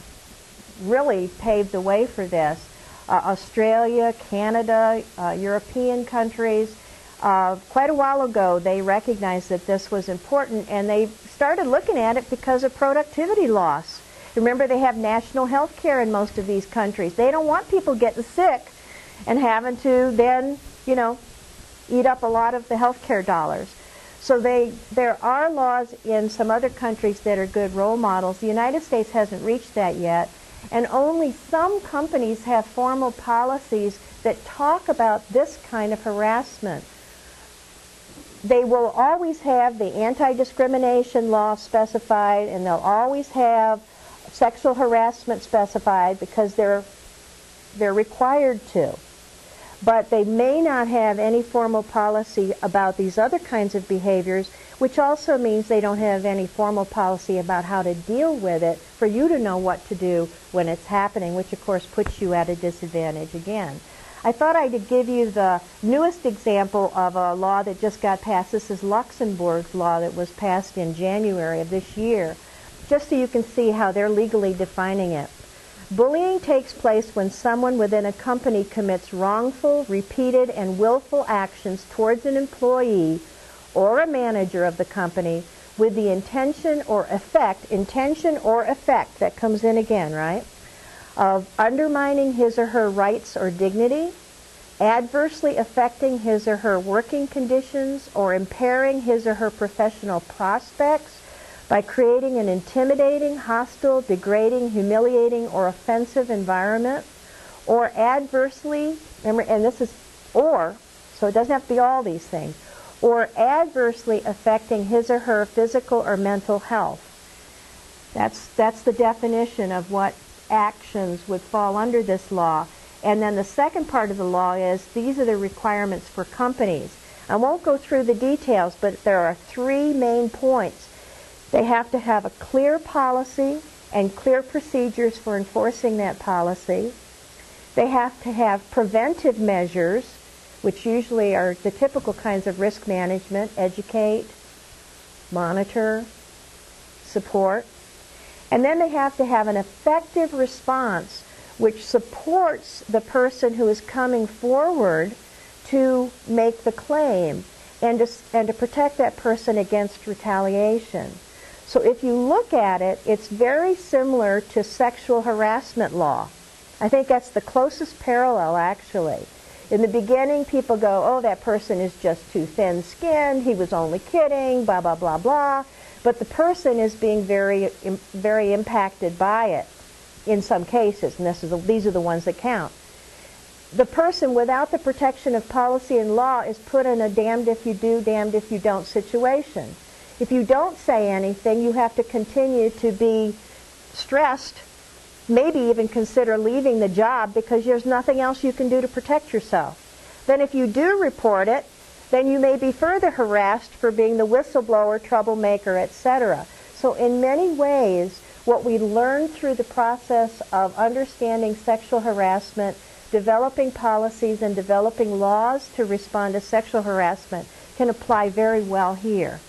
really paved the way for this. Australia, Canada, European countries, quite a while ago they recognized that this was important, and they started looking at it because of productivity loss. Remember, they have national health care in most of these countries. They don't want people getting sick and having to then, you know, eat up a lot of the health care dollars. So there are laws in some other countries that are good role models. The United States hasn't reached that yet, and only some companies have formal policies that talk about this kind of harassment. They will always have the anti-discrimination law specified, and they'll always have sexual harassment specified because they're required to. But they may not have any formal policy about these other kinds of behaviors, which also means they don't have any formal policy about how to deal with it for you to know what to do when it's happening, which of course puts you at a disadvantage again. I thought I'd give you the newest example of a law that just got passed. This is Luxembourg's law that was passed in January of this year, just so you can see how they're legally defining it. Bullying takes place when someone within a company commits wrongful, repeated, and willful actions towards an employee or a manager of the company with the intention or effect, that comes in again, right, of undermining his or her rights or dignity, adversely affecting his or her working conditions, or impairing his or her professional prospects by creating an intimidating, hostile, degrading, humiliating, or offensive environment, or adversely, remember, and this is or, so it doesn't have to be all these things, or adversely affecting his or her physical or mental health. That's the definition of what actions would fall under this law. And then the second part of the law is these are the requirements for companies. I won't go through the details, but there are three main points. They have to have a clear policy and clear procedures for enforcing that policy. They have to have preventive measures, which usually are the typical kinds of risk management: educate, monitor, support. And then they have to have an effective response which supports the person who is coming forward to make the claim and to protect that person against retaliation. So if you look at it, it's very similar to sexual harassment law. I think that's the closest parallel, actually. In the beginning, people go, oh, that person is just too thin-skinned, he was only kidding, blah, blah, blah, blah. But the person is being very, very impacted by it in some cases, and these are the ones that count. The person without the protection of policy and law is put in a damned if you do, damned if you don't situation. If you don't say anything, you have to continue to be stressed, maybe even consider leaving the job because there's nothing else you can do to protect yourself. Then if you do report it, then you may be further harassed for being the whistleblower, troublemaker, etc. So in many ways, what we learn through the process of understanding sexual harassment, developing policies, and developing laws to respond to sexual harassment can apply very well here.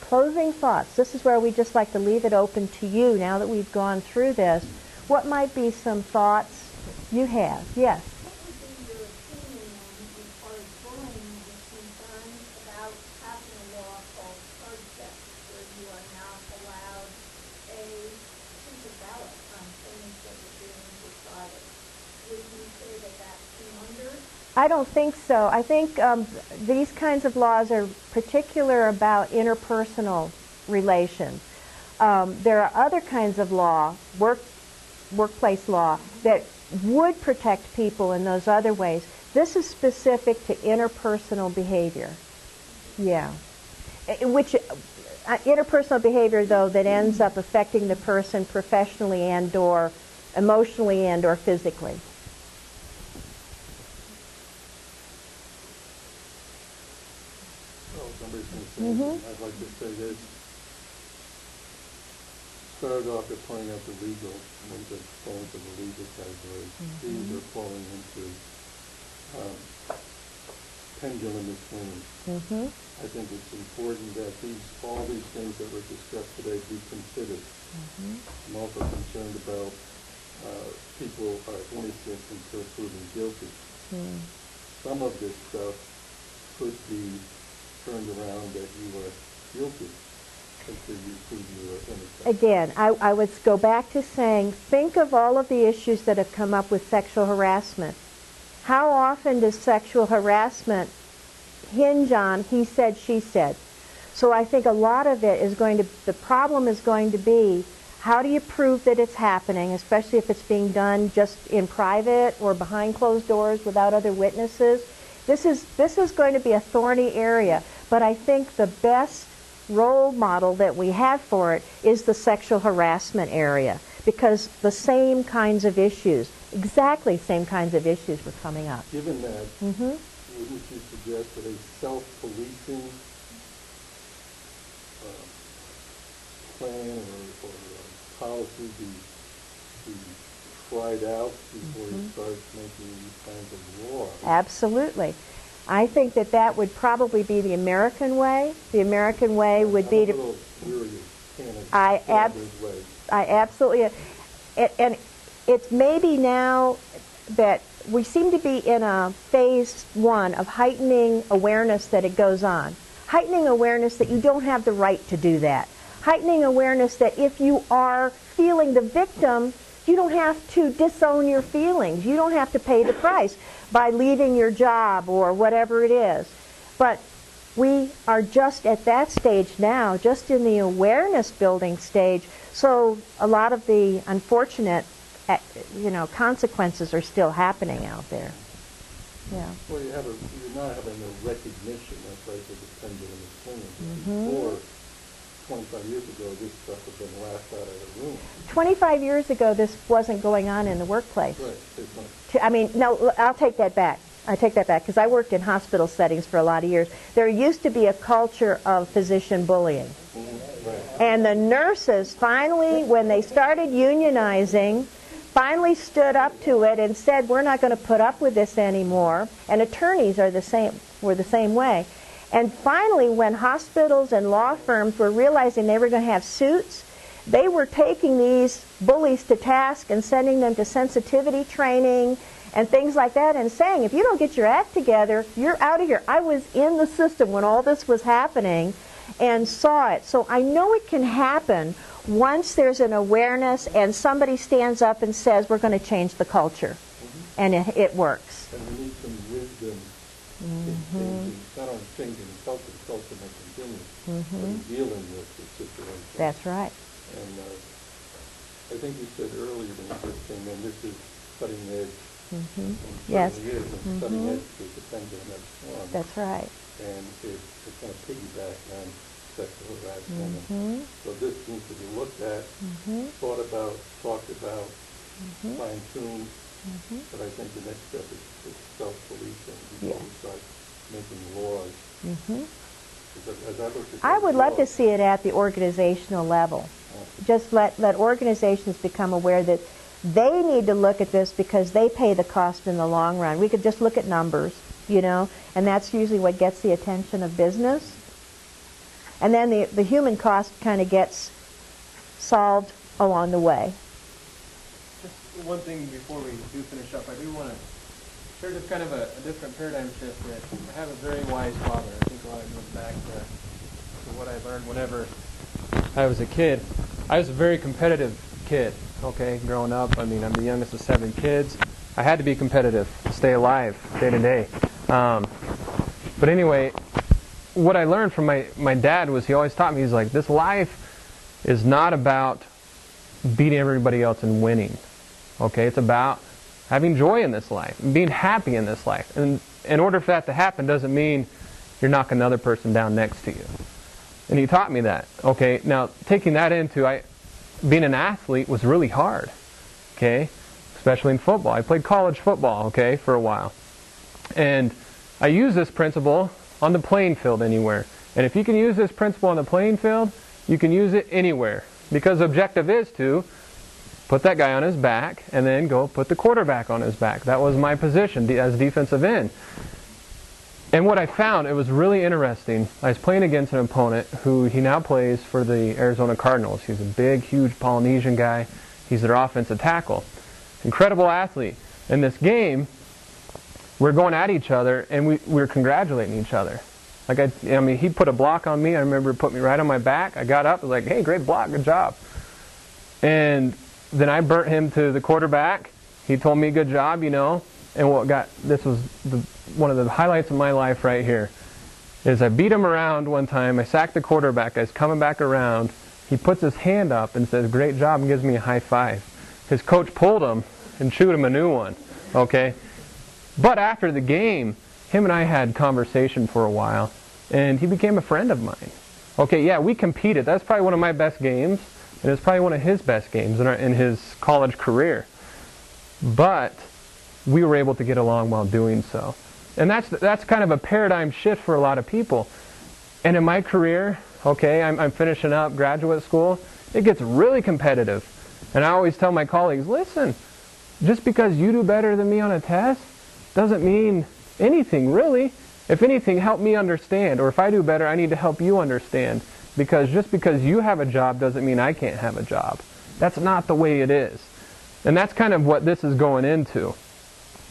Closing thoughts. This is where we just like to leave it open to you now that we've gone through this. What might be some thoughts you have? Yes? What would be your opinion on, as far as bullying is concerned, about passing a law I don't think so. I think these kinds of laws are particular about interpersonal relations. There are other kinds of law, workplace law, that would protect people in those other ways. This is specific to interpersonal behavior. Yeah. Which interpersonal behavior, though, that ends up affecting the person professionally and or emotionally and or physically. Well, somebody's going to say anything. I'd like to say this. Started off at pointing out the legal, and then fall into the legal category. These are falling into pendulum swinging. I think it's important that all these things that were discussed today be considered. I'm also concerned about people are innocent until proven guilty. Some of this stuff could be turned around that you are guilty until you prove you are innocent. Again, I would go back to saying, think of all of the issues that have come up with sexual harassment. How often does sexual harassment hinge on he said, she said? So I think a lot of it is the problem is going to be, how do you prove that it's happening, especially if it's being done just in private or behind closed doors without other witnesses? This is going to be a thorny area, but I think the best role model that we have for it is the sexual harassment area, because the same kinds of issues, exactly same kinds of issues were coming up. Given that, wouldn't you suggest that a self-policing plan or policy be tried out before you start making these kinds of laws? Absolutely. I think that would probably be the American way. The American way would be to... I'm a little weary of Canada's way. I absolutely... And it's maybe now that we seem to be in a phase one of heightening awareness that it goes on. Heightening awareness that you don't have the right to do that. Heightening awareness that if you are feeling the victim, you don't have to disown your feelings. You don't have to pay the price by leaving your job or whatever it is. But we are just at that stage now, just in the awareness building stage, so a lot of the unfortunate consequences are still happening out there. Yeah. Well, you're not having a recognition, that's right, that the pendulum is swinging. Before 25 years ago, this stuff had been laughed out of the room. 25 years ago, this wasn't going on in the workplace. Right. It's not. I mean, no, I'll take that back. I take that back, because I worked in hospital settings for a lot of years. There used to be a culture of physician bullying. Right. And the nurses finally, when they started unionizing, finally stood up to it and said, we're not going to put up with this anymore. And attorneys were the same way. And finally, when hospitals and law firms were realizing they were going to have suits, they were taking these bullies to task and sending them to sensitivity training and things like that, and saying, if you don't get your act together, you're out of here. I was in the system when all this was happening and saw it. So I know it can happen once there's an awareness and somebody stands up and says, we're going to change the culture. And it works. And we need some wisdom in changing, not only changing the culture may continue, but in dealing with the situation. That's right. And I think you said earlier when you first came in, this is cutting edge. And Yes. certainly is, and cutting edge is the pendulum has swung. That's right. And it's going to piggyback on sexual harassment. So this needs to be looked at, thought about, talked about, fine-tuned. But I think the next step is self-policing before we start making laws. As I look at I would love to laws, see it at the organizational level. Just let organizations become aware that they need to look at this because they pay the cost in the long run. We could just look at numbers, and that's usually what gets the attention of business. And then the human cost kind of gets solved along the way. Just one thing before we do finish up, I do want to share just kind of a different paradigm shift. That I have a very wise father. I think a lot of it goes back to what I learned whenever I was a kid. I was a very competitive kid, okay, growing up. I mean, I'm the youngest of 7 kids. I had to be competitive to stay alive day to day. But anyway, what I learned from my dad was he always taught me, he's like, this life is not about beating everybody else and winning. Okay, it's about having joy in this life, and being happy in this life. And in order for that to happen doesn't mean you're knocking another person down next to you. And he taught me that. Okay, now taking that into being an athlete was really hard. Okay, especially in football. I played college football, okay, for a while. And I use this principle on the playing field anywhere. And if you can use this principle on the playing field, you can use it anywhere. Because the objective is to put that guy on his back and then go put the quarterback on his back. That was my position as defensive end. And what I found, it was really interesting. I was playing against an opponent who he now plays for the Arizona Cardinals. He's a big, huge Polynesian guy. He's their offensive tackle. Incredible athlete. In this game, we're going at each other and we were congratulating each other. Like I mean, he put a block on me. I remember it put me right on my back. I got up, I was like, hey, great block, good job. And then I burnt him to the quarterback. He told me good job, you know. And this was one of the highlights of my life right here, is I beat him around one time. I sacked the quarterback. I was coming back around. He puts his hand up and says, great job, and gives me a high five. His coach pulled him and chewed him a new one, okay? But after the game, him and I had conversation for a while, and he became a friend of mine. Okay, yeah, we competed. That's probably one of my best games, and it's probably one of his best games in his college career. But we were able to get along while doing so. And that's kind of a paradigm shift for a lot of people. And in my career, okay, I'm finishing up graduate school, it gets really competitive. And I always tell my colleagues, listen, just because you do better than me on a test doesn't mean anything, really. If anything, help me understand. Or if I do better, I need to help you understand. Because just because you have a job doesn't mean I can't have a job. That's not the way it is. And that's kind of what this is going into.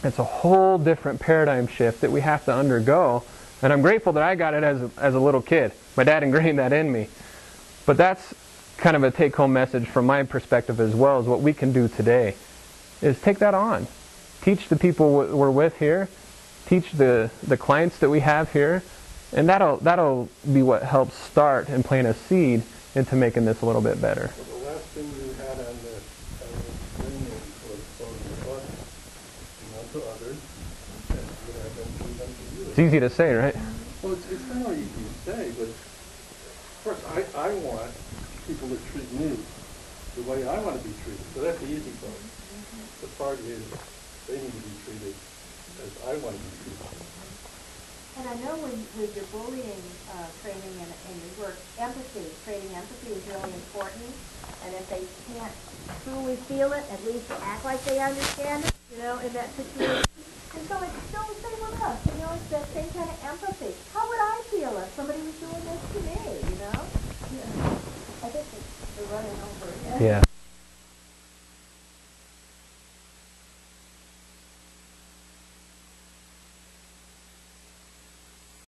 It's a whole different paradigm shift that we have to undergo. And I'm grateful that I got it as a little kid. My dad ingrained that in me. But that's kind of a take-home message from my perspective as well, as what we can do today, is take that on. Teach the people we're with here. Teach the clients that we have here. And that'll be what helps start and plant a seed into making this a little bit better. Well, the last thing you had on the screen was for us, not to others, and you have them to them to you. It's easy to say, right? Well, it's not easy to say, but of course I want people to treat me the way I want to be treated. So that's the easy part. The part is they need to be treated as I want to be treated. And I know with your bullying training and your work, training empathy is really important. And if they can't truly feel it, at least act like they understand it, you know, in that situation. And so it's still the same with us, you know, it's that same kind of empathy. How would I feel if somebody was doing this to me, you know? Yeah. I guess they're running over again. Yeah.